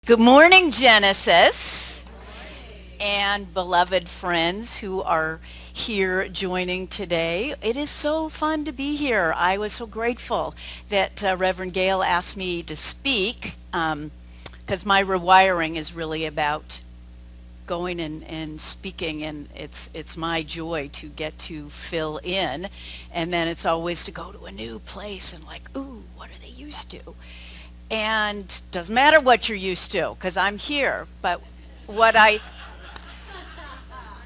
Good morning, Genesis, and beloved friends who are here joining today. It is so fun to be here. I was so grateful that Reverend Gail asked me to speak because my rewiring is really about going and speaking, and it's my joy to get to fill in, and then it's always to go to a new place and like, ooh, what are they used to? And doesn't matter what you're used to, because I'm here. But what I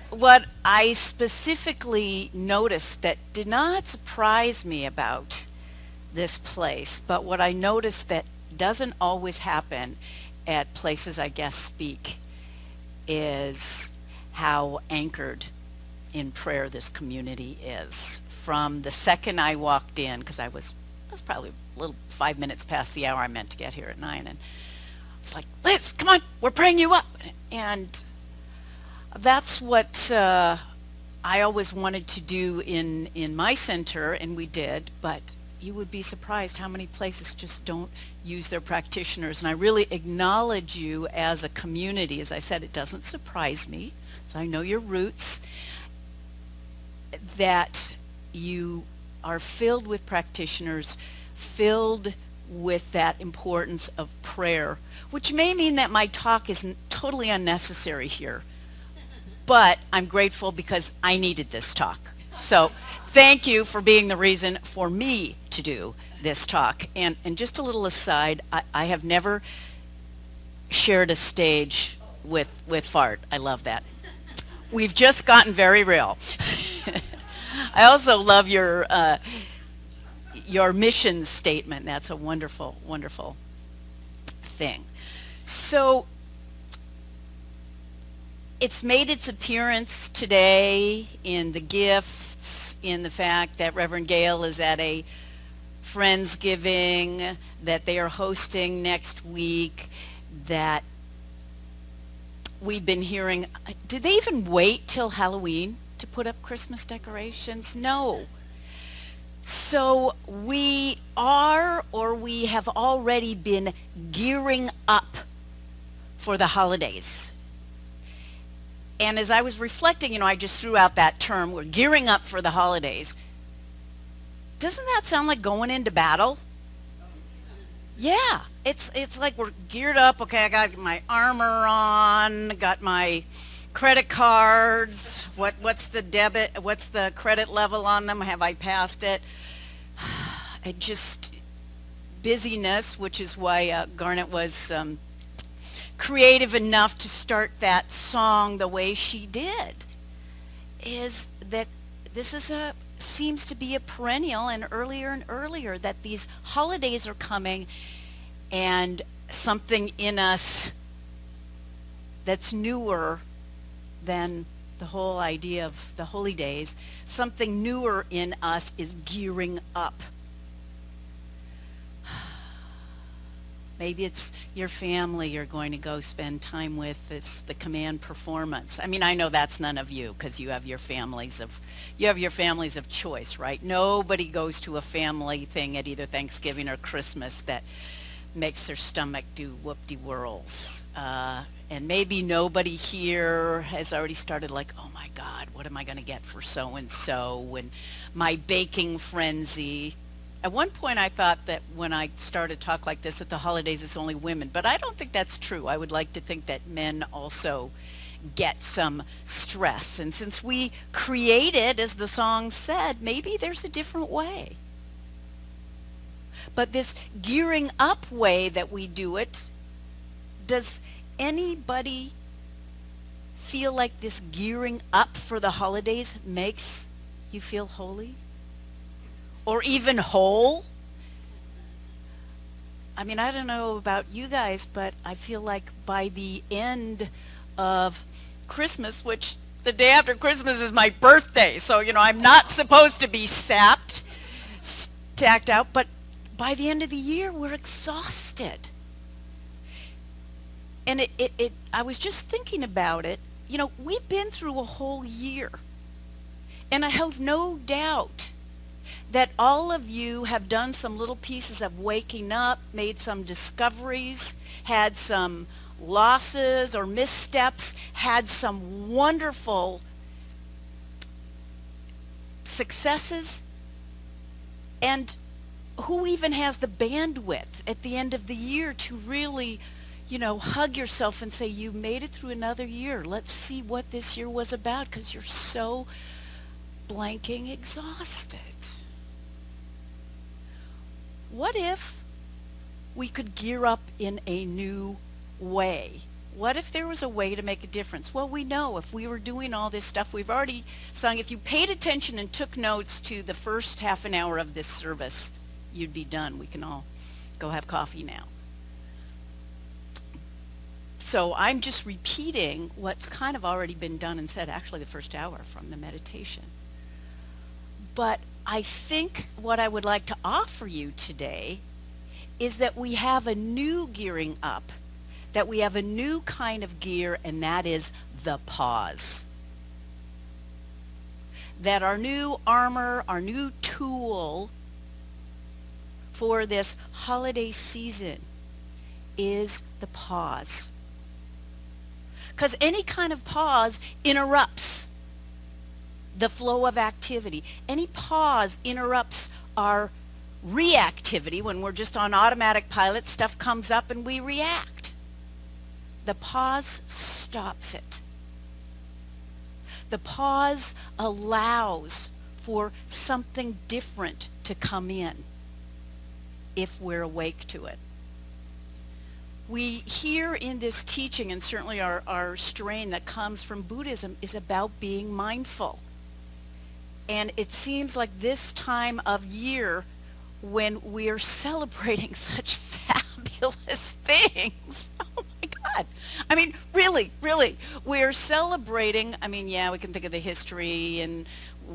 what I specifically noticed that did not surprise me about this place, but what I noticed that doesn't always happen at places I guess speak, is how anchored in prayer this community is. From the second I walked in, because I was probably a little 5 minutes past the hour I meant to get here at 9, and it's like, Liz, come on, we're praying you up. And that's what I always wanted to do in my center, and we did, but you would be surprised how many places just don't use their practitioners. And I really acknowledge you as a community. As I said, it doesn't surprise me, so I know your roots, that you are filled with practitioners, filled with that importance of prayer, which may mean that my talk is totally unnecessary here. But I'm grateful because I needed this talk. So thank you for being the reason for me to do this talk. And just a little aside, I have never shared a stage with Fart. I love that. We've just gotten very real. I also love your mission statement. That's a wonderful, wonderful thing. So it's made its appearance today in the gifts, in the fact that Reverend Gail is at a Friendsgiving that they are hosting next week, that we've been hearing. Did they even wait till Halloween to put up Christmas decorations? No. So we are, or we have already been gearing up for the holidays. And as I was reflecting, I just threw out that term, we're gearing up for the holidays. Doesn't that sound like going into battle? Yeah, it's like we're geared up. Okay, I got my armor on, got my credit cards. What's the credit level on them? Have I passed it? It just busyness, which is why Garnet was creative enough to start that song the way she did, is that this seems to be a perennial, and earlier that these holidays are coming, and something in us that's newer than the whole idea of the holy days, something newer in us is gearing up. Maybe it's your family you're going to go spend time with. It's the command performance. I mean, I know that's none of you because you have your families of choice, right? Nobody goes to a family thing at either Thanksgiving or Christmas that makes their stomach do whoop-de-whirls. And maybe nobody here has already started like, oh my God, what am I going to get for so-and-so? And my baking frenzy. At one point I thought that when I started talk like this at the holidays it's only women, but I don't think that's true. I would like to think that men also get some stress. And since we created, as the song said, maybe there's a different way. But this gearing up way that we do it, does anybody feel like this gearing up for the holidays makes you feel holy? Or even whole? I mean, I don't know about you guys, but I feel like by the end of Christmas, which the day after Christmas is my birthday, so, I'm not supposed to be stacked out, but by the end of the year, we're exhausted. And I was just thinking about it. We've been through a whole year. And I have no doubt that all of you have done some little pieces of waking up, made some discoveries, had some losses or missteps, had some wonderful successes, and who even has the bandwidth at the end of the year to really, hug yourself and say, you made it through another year. Let's see what this year was about, because you're so blanking exhausted. What if we could gear up in a new way? What if there was a way to make a difference? Well, we know if we were doing all this stuff, we've already sung. If you paid attention and took notes to the first half an hour of this service, you'd be done. We can all go have coffee now. So I'm just repeating what's kind of already been done and said, actually the first hour from the meditation. But I think what I would like to offer you today is that we have a new gearing up, that we have a new kind of gear, and that is the pause. That our new armor, our new tool for this holiday season is the pause. Because any kind of pause interrupts the flow of activity. Any pause interrupts our reactivity. When we're just on automatic pilot, stuff comes up and we react. The pause stops it. The pause allows for something different to come in if we're awake to it. We hear in this teaching, and certainly our strain that comes from Buddhism, is about being mindful. And it seems like this time of year, when we're celebrating such fabulous things. Oh my God. I mean, really, we're celebrating. I mean, yeah, we can think of the history and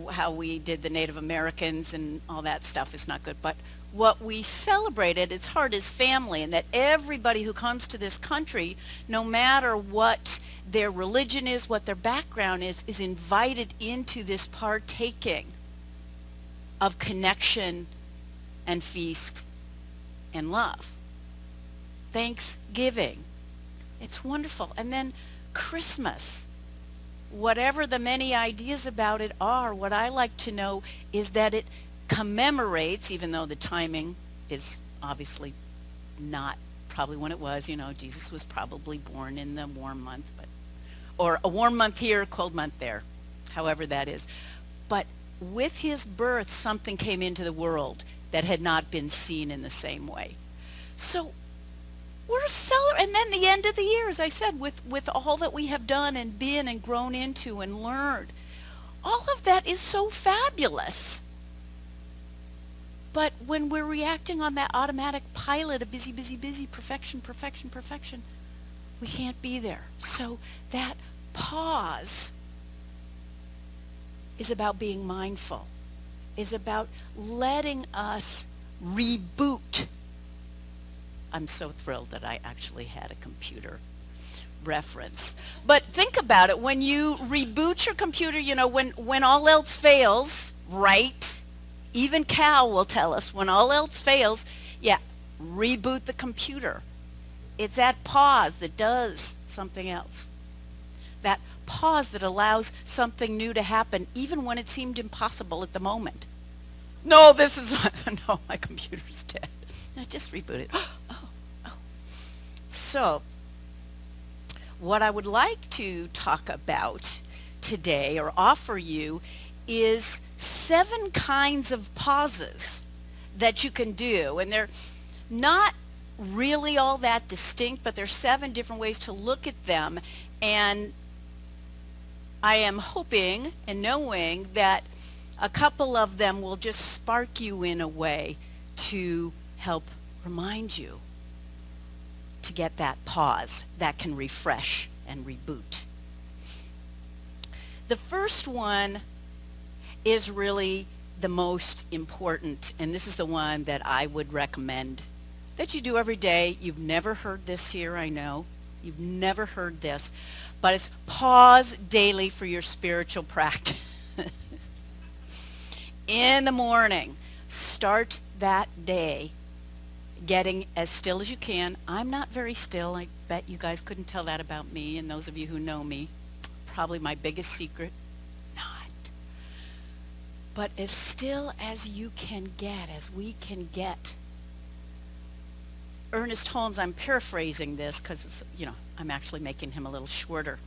how we did the Native Americans and all that stuff is not good. But what we celebrate at its heart is family, and that everybody who comes to this country, no matter what their religion is, what their background is invited into this partaking of connection and feast and love. Thanksgiving. It's wonderful. And then Christmas. Whatever the many ideas about it are, what I like to know is that it commemorates, even though the timing is obviously not probably when it was, Jesus was probably born in the warm month, or a warm month here, cold month there, however that is. But with his birth, something came into the world that had not been seen in the same way. So we're celebrating, and then the end of the year, as I said, with all that we have done and been and grown into and learned. All of that is so fabulous. But when we're reacting on that automatic pilot of busy, perfection, we can't be there. So that pause is about being mindful, is about letting us reboot. I'm so thrilled that I actually had a computer reference. But think about it. When you reboot your computer, when all else fails, right? Even Cal will tell us when all else fails, reboot the computer. It's that pause that does something else. That pause that allows something new to happen even when it seemed impossible at the moment. No, no, my computer's dead. I just rebooted. Oh. So, what I would like to talk about today or offer you is 7 kinds of pauses that you can do. And they're not really all that distinct, but there's 7 different ways to look at them. And I am hoping and knowing that a couple of them will just spark you in a way to help remind you to get that pause that can refresh and reboot. The first one is really the most important, and this is the one that I would recommend that you do every day. You've never heard this here, I know. You've never heard this, but it's pause daily for your spiritual practice. In the morning, start that day getting as still as you can. I'm not very still. I bet you guys couldn't tell that about me, and those of you who know me, probably my biggest secret, not. But as still as you can get, as we can get. Ernest Holmes, I'm paraphrasing this because I'm actually making him a little shorter,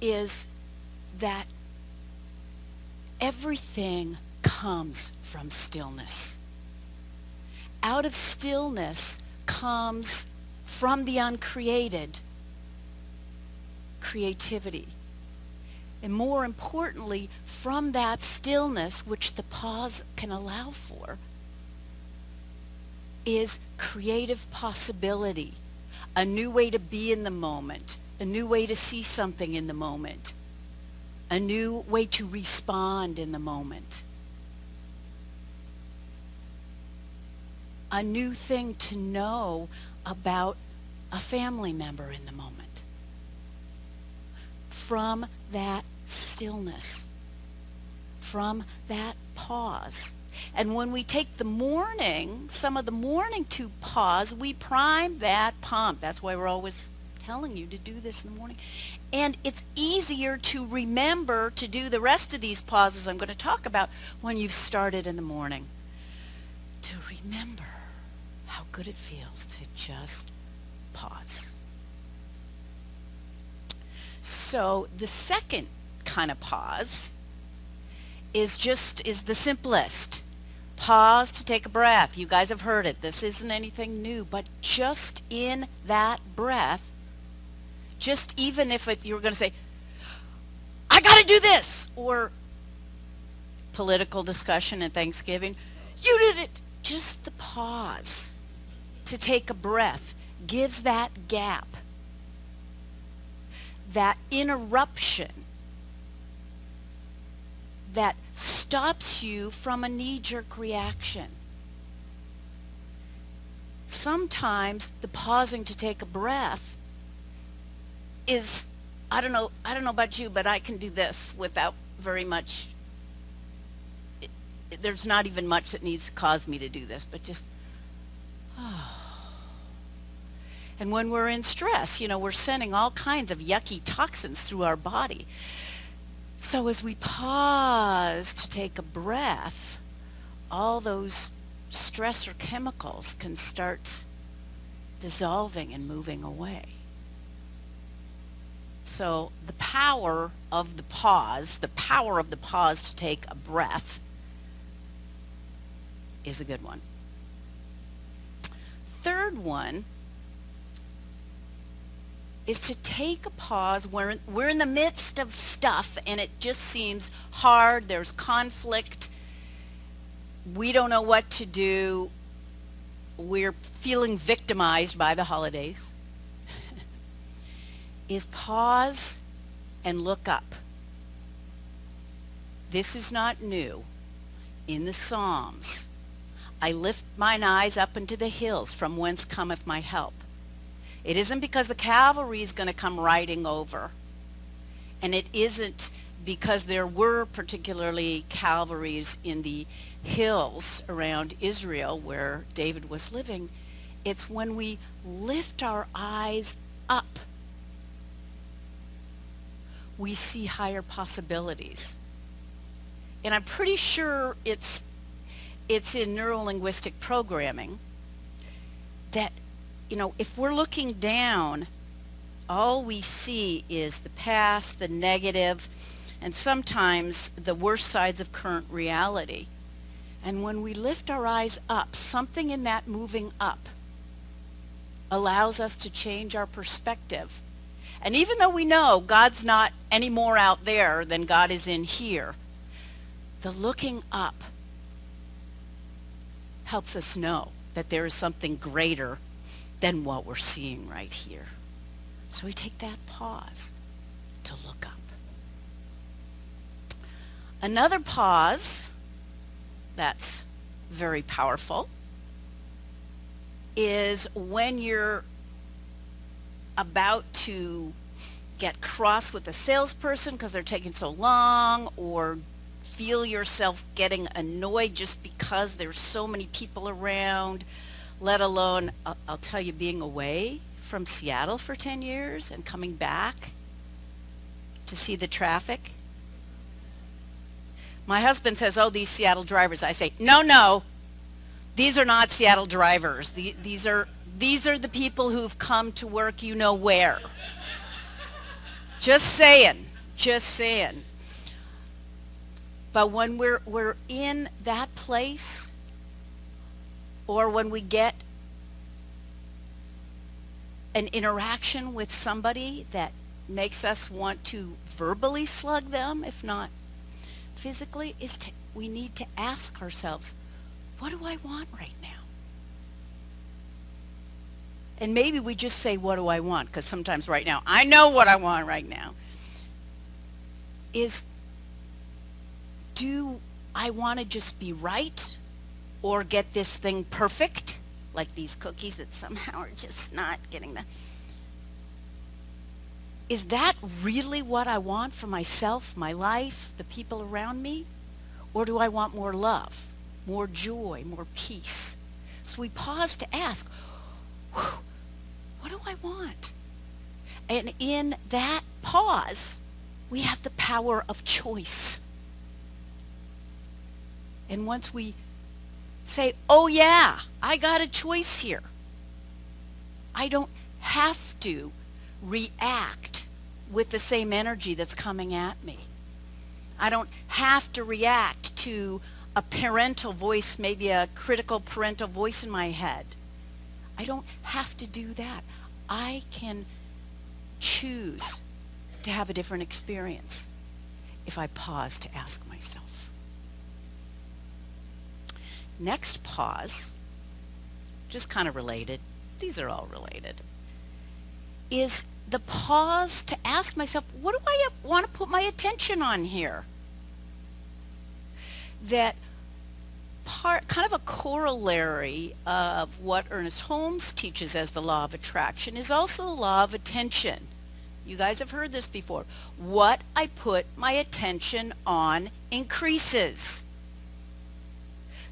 is that everything comes from stillness. Out of stillness comes, from the uncreated, creativity. And more importantly, from that stillness, which the pause can allow for, is creative possibility, a new way to be in the moment, a new way to see something in the moment, a new way to respond in the moment, a new thing to know about a family member in the moment. From that stillness, from that pause. And when we take the morning, some of the morning to pause, we prime that pump. That's why we're always telling you to do this in the morning. And it's easier to remember to do the rest of these pauses I'm going to talk about when you've started in the morning. To remember how good it feels to just pause. So the second kind of pause is the simplest. Pause to take a breath. You guys have heard it. This isn't anything new, but just in that breath, just even if you're going to say, I got to do this, or political discussion at Thanksgiving, you did it. Just the pause to take a breath gives that gap, that interruption that stops you from a knee-jerk reaction. Sometimes the pausing to take a breath is, I don't know about you, but I can do this without very much, there's not even much that needs to cause me to do this, but just, And when we're in stress, we're sending all kinds of yucky toxins through our body. So as we pause to take a breath, all those stressor chemicals can start dissolving and moving away. So the power of the pause to take a breath is a good one. Third one is to take a pause. We're in the midst of stuff and it just seems hard. There's conflict. We don't know what to do. We're feeling victimized by the holidays. Is pause and look up. This is not new. In the Psalms, I lift mine eyes up into the hills, from whence cometh my help. It isn't because the cavalry is going to come riding over. And it isn't because there were particularly cavalries in the hills around Israel where David was living. It's when we lift our eyes up, we see higher possibilities. And I'm pretty sure it's in neuro-linguistic programming that if we're looking down, all we see is the past, the negative, and sometimes the worst sides of current reality. And when we lift our eyes up, something in that moving up allows us to change our perspective. And even though we know God's not any more out there than God is in here, the looking up helps us know that there is something greater than what we're seeing right here. So we take that pause to look up. Another pause that's very powerful is when you're about to get cross with a salesperson because they're taking so long, or feel yourself getting annoyed just because there's so many people around, let alone, I'll tell you, being away from Seattle for 10 years and coming back to see the traffic. My husband says, oh, these Seattle drivers. I say, no, these are not Seattle drivers. These are the people who've come to work you know where. Just saying. But when we're in that place, or when we get an interaction with somebody that makes us want to verbally slug them, if not physically, we need to ask ourselves, what do I want right now? And maybe we just say, what do I want? Because sometimes right now, I know what I want right now. Do I want to just be right or get this thing perfect? Like these cookies that somehow are just not getting the... Is that really what I want for myself, my life, the people around me? Or do I want more love, more joy, more peace? So we pause to ask, what do I want? And in that pause, we have the power of choice. And once we say, oh yeah, I got a choice here, I don't have to react with the same energy that's coming at me. I don't have to react to a parental voice, maybe a critical parental voice in my head. I don't have to do that. I can choose to have a different experience if I pause to ask myself. Next pause, just kind of related, these are all related, is the pause to ask myself, what do I want to put my attention on here? That kind of a corollary of what Ernest Holmes teaches as the law of attraction is also the law of attention. You guys have heard this before. What I put my attention on increases.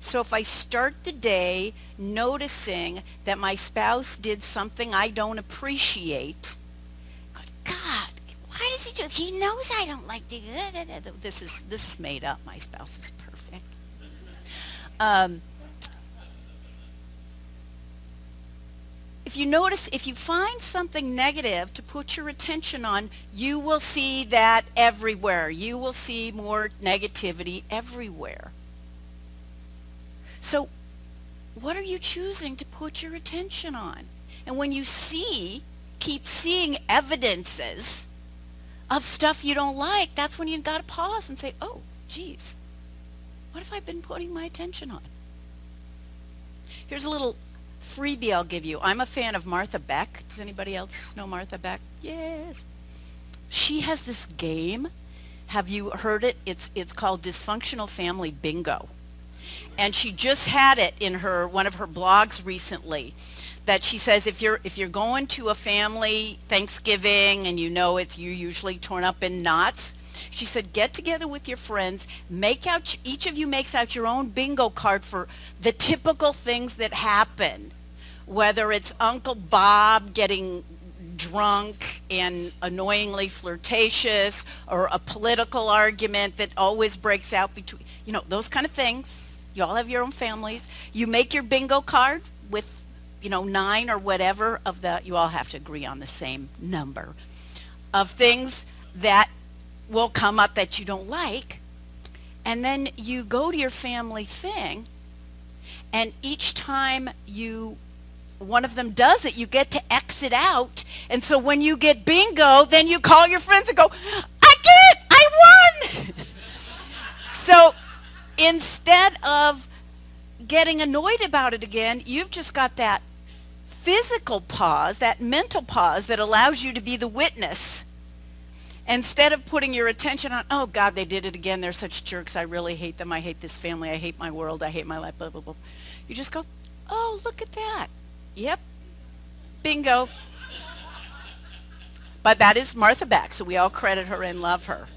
So if I start the day noticing that my spouse did something I don't appreciate, God, why does he do it? He knows I don't like to do it. This is made up. My spouse is perfect. If you find something negative to put your attention on, you will see that everywhere. You will see more negativity everywhere. So what are you choosing to put your attention on? And when you keep seeing evidences of stuff you don't like, that's when you've got to pause and say, oh, geez, what have I been putting my attention on? Here's a little freebie I'll give you. I'm a fan of Martha Beck. Does anybody else know Martha Beck? Yes. She has this game. Have you heard it? It's called Dysfunctional Family Bingo. And she just had it in one of her blogs recently, that she says if you're going to a family Thanksgiving and you're usually torn up in knots, she said get together with your friends, each of you makes out your own bingo card for the typical things that happen, whether it's Uncle Bob getting drunk and annoyingly flirtatious, or a political argument that always breaks out between, those kind of things. You all have your own families. You make your bingo card with, 9 or whatever you all have to agree on the same number of things that will come up that you don't like. And then you go to your family thing, and each time one of them does it, you get to exit out. And so when you get bingo, then you call your friends and go, I won! So instead of getting annoyed about it again, you've just got that physical pause, that mental pause that allows you to be the witness. Instead of putting your attention on, oh God, they did it again, they're such jerks, I really hate them, I hate this family, I hate my world, I hate my life, blah, blah, blah. You just go, oh, look at that. Yep, bingo. But that is Martha Beck, so we all credit her and love her.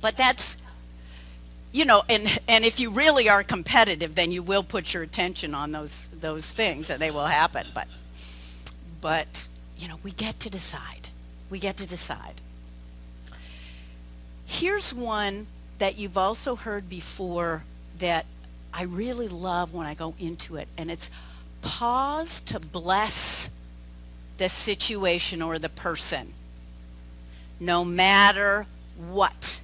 But that's, and if you really are competitive, then you will put your attention on those things, and they will happen. but, we get to decide. We get to decide. Here's one that you've also heard before that I really love when I go into it, and it's pause to bless the situation or the person, no matter what.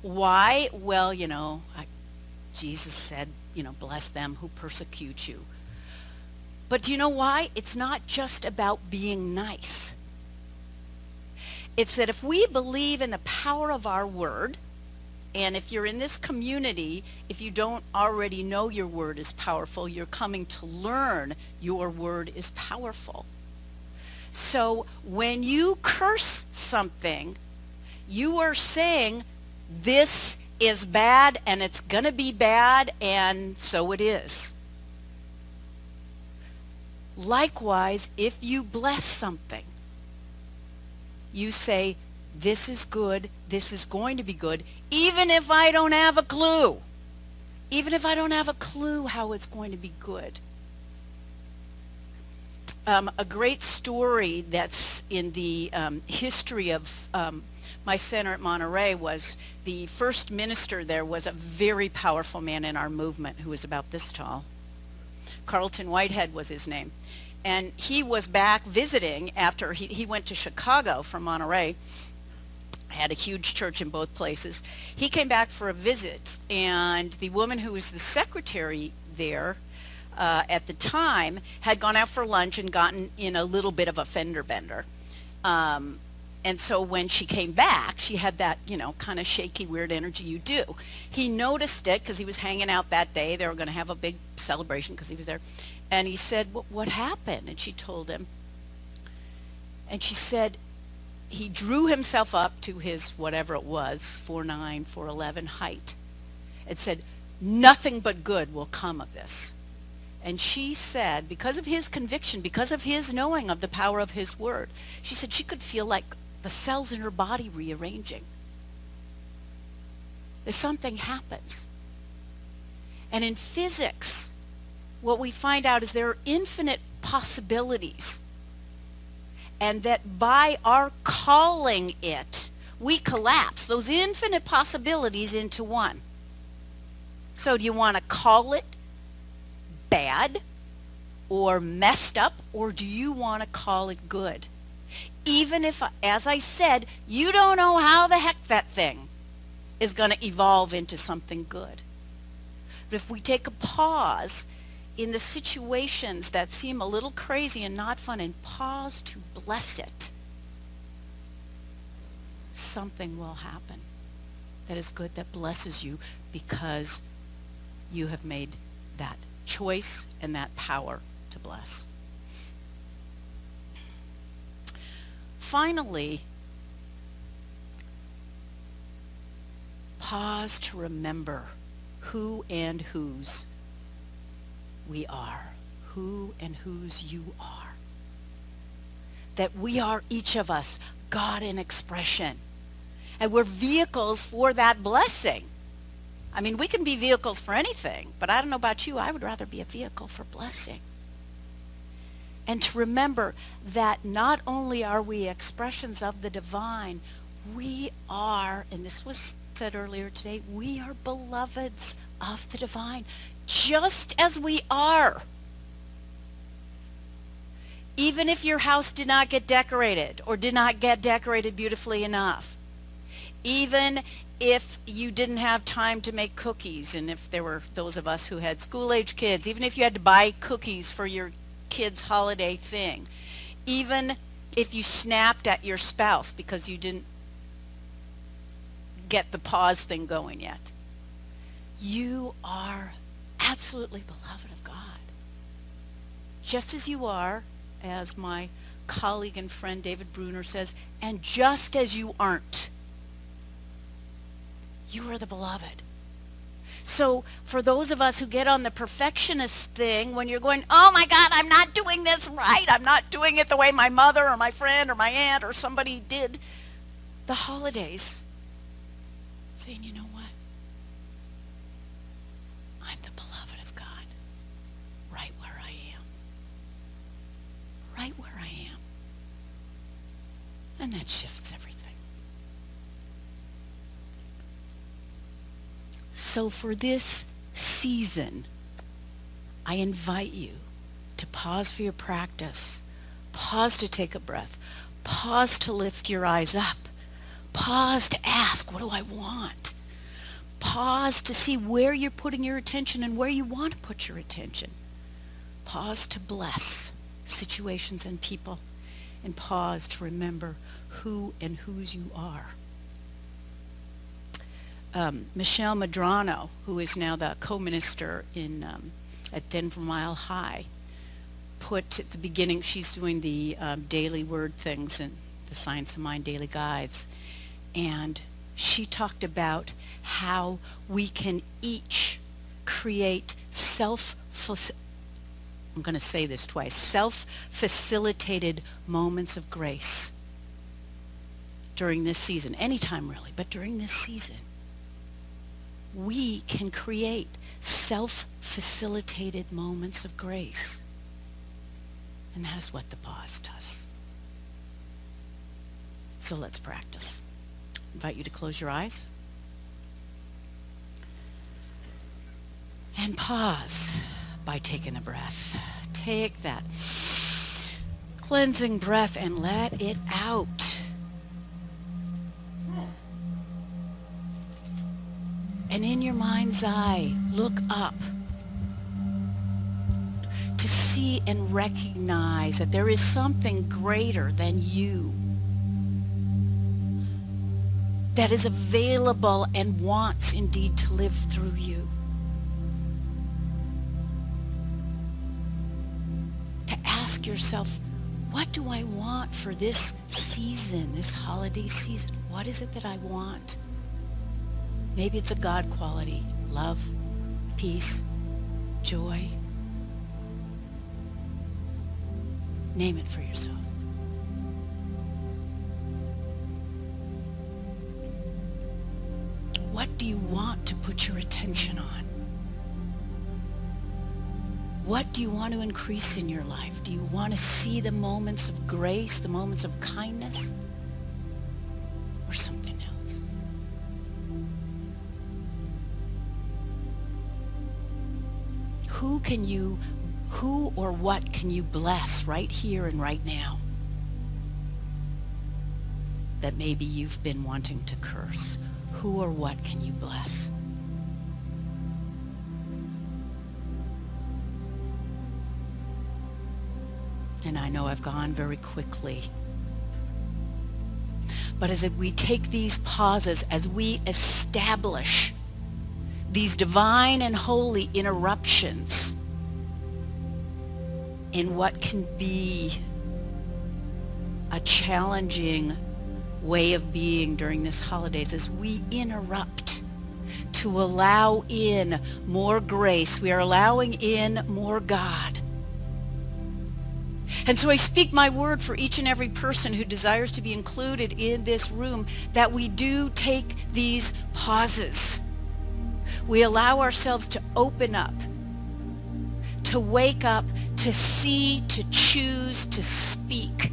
Why? Well, Jesus said, bless them who persecute you. But do you know why? It's not just about being nice. It's that if we believe in the power of our word, and if you're in this community, if you don't already know your word is powerful, you're coming to learn your word is powerful. So when you curse something, you are saying, this is bad and it's going to be bad, and so it is. Likewise, if you bless something, you say, this is good, this is going to be good, even if I don't have a clue. Even if I don't have a clue how it's going to be good. A great story that's in the history of my center at Monterey was the first minister there was a very powerful man in our movement who was about this tall. Carlton Whitehead was his name. And he was back visiting after he went to Chicago from Monterey. Had a huge church in both places. He came back for a visit, and the woman who was the secretary there at the time had gone out for lunch and gotten in a little bit of a fender bender. And so when she came back, she had that, kind of shaky, weird energy you do. He noticed it because he was hanging out that day. They were going to have a big celebration because he was there. And he said, what happened? And she told him. And she said, he drew himself up to his, whatever it was, 4'9", 4'11" height, and said, nothing but good will come of this. And she said, because of his conviction, because of his knowing of the power of his word, she said she could feel like the cells in her body rearranging. That something happens. And in physics, what we find out is there are infinite possibilities. And that by our calling it, we collapse those infinite possibilities into one. So do you want to call it bad or messed up, or do you want to call it good? Even if, as I said, you don't know how the heck that thing is going to evolve into something good. But if we take a pause in the situations that seem a little crazy and not fun and pause to bless it, something will happen that is good, that blesses you because you have made that choice and that power to bless. Finally, pause to remember who and whose we are, who and whose you are. That we are, each of us, God in expression. And we're vehicles for that blessing. I mean, we can be vehicles for anything, but I don't know about you, I would rather be a vehicle for blessing. And to remember that not only are we expressions of the divine, we are, and this was said earlier today, we are beloveds of the divine, just as we are. Even if your house did not get decorated or did not get decorated beautifully enough, even if you didn't have time to make cookies, and if there were those of us who had school-age kids, even if you had to buy cookies for your kids' holiday thing, even if you snapped at your spouse because you didn't get the pause thing going yet, you are absolutely beloved of God. Just as you are, as my colleague and friend David Bruner says, and just as you aren't. You are the beloved. So for those of us who get on the perfectionist thing, when you're going, oh my God, I'm not doing this right. I'm not doing it the way my mother or my friend or my aunt or somebody did the holidays. Saying, you know what? I'm the beloved of God right where I am. right where I am. And that shifts everything. So for this season, I invite you to pause for your practice, pause to take a breath, pause to lift your eyes up, pause to ask, what do I want? Pause to see where you're putting your attention and where you want to put your attention. Pause to bless situations and people, and pause to remember who and whose you are. Michelle Madrano, who is now the co-minister at Denver Mile High, put at the beginning, she's doing the daily word things and the Science of Mind daily guides, and she talked about how we can each create I'm going to say this twice, self-facilitated moments of grace during this season, anytime really, but during this season. We can create self-facilitated moments of grace. And that is what the pause does. So let's practice. I invite you to close your eyes. And pause by taking a breath. Take that cleansing breath and let it out. And in your mind's eye, look up to see and recognize that there is something greater than you that is available and wants indeed to live through you. To ask yourself, what do I want for this season, this holiday season? What is it that I want? Maybe it's a God quality, love, peace, joy. Name it for yourself. What do you want to put your attention on? What do you want to increase in your life? Do you want to see the moments of grace, the moments of kindness, or something else? Who or what can you bless right here and right now that maybe you've been wanting to curse? Who or what can you bless? And I know I've gone very quickly. But as we take these pauses, as we establish these divine and holy interruptions in what can be a challenging way of being during this holidays, as we interrupt to allow in more grace, we are allowing in more God. And so I speak my word for each and every person who desires to be included in this room, that we do take these pauses. We allow ourselves to open up, to wake up, to see, to choose, to speak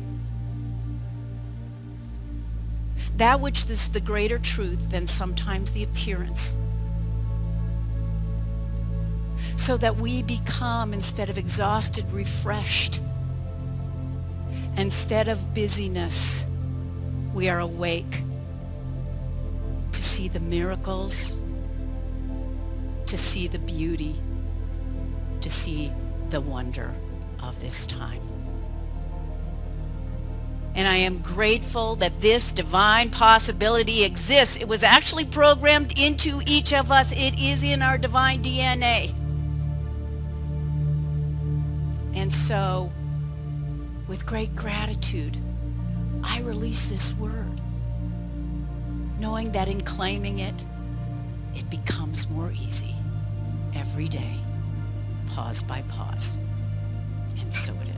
that which is the greater truth than sometimes the appearance, so that we become, instead of exhausted, refreshed. Instead of busyness, we are awake to see the miracles, to see the beauty, to see the wonder of this time. And I am grateful that this divine possibility exists. It was actually programmed into each of us. It is in our divine DNA. And so, with great gratitude, I release this word, knowing that in claiming it, it becomes more easy every day, pause by pause. And so it is.